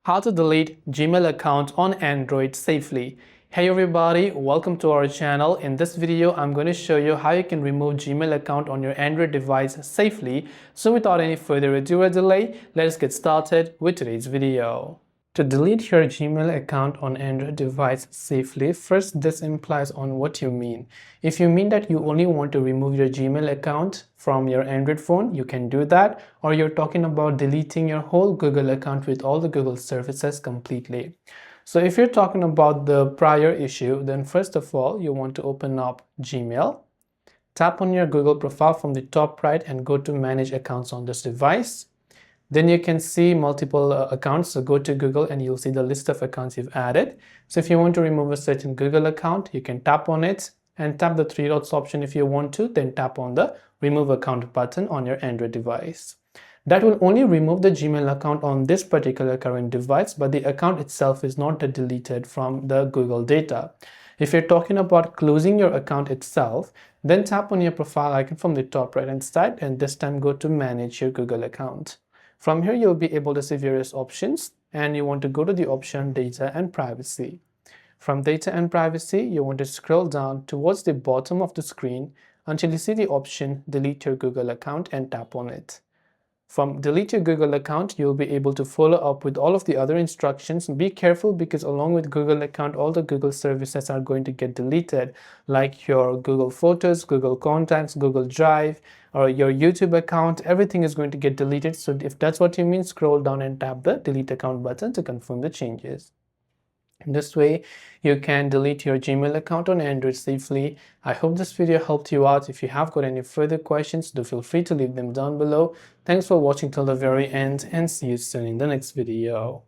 How to delete Gmail account on Android safely. Hey everybody, welcome to our channel. In this video, I'm going to show you how you can remove Gmail account on your Android device safely. So without any further ado or delay, let's get started with today's video. To delete your Gmail account on Android device safely, first this implies on what you mean. If you mean that you only want to remove your Gmail account from your Android phone, you can do that. Or you're talking about deleting your whole Google account with all the Google services completely. So if you're talking about the prior issue, then first of all, you want to open up Gmail. Tap on your Google profile from the top right and go to Manage Accounts on this device. Then you can see multiple accounts. So go to Google and you'll see the list of accounts you've added. So if you want to remove a certain Google account, you can tap on it and tap the three dots option if you want to, then tap on the remove account button on your Android device. That will only remove the Gmail account on this particular current device, but the account itself is not deleted from the Google data. If you're talking about closing your account itself, then tap on your profile icon from the top right hand side and this time go to manage your Google account. From here, you'll be able to see various options and you want to go to the option data and privacy. From data and privacy, you want to scroll down towards the bottom of the screen until you see the option delete your Google account and tap on it. From delete your Google account, you'll be able to follow up with all of the other instructions. Be careful because along with Google account, all the Google services are going to get deleted, like your Google Photos, Google Contacts, Google Drive, or your YouTube account. Everything is going to get deleted. So if that's what you mean, scroll down and tap the delete account button to confirm the changes. This way, you can delete your Gmail account on Android safely. I hope this video helped you out. If you have got any further questions, do feel free to leave them down below. Thanks for watching till the very end and see you soon in the next video.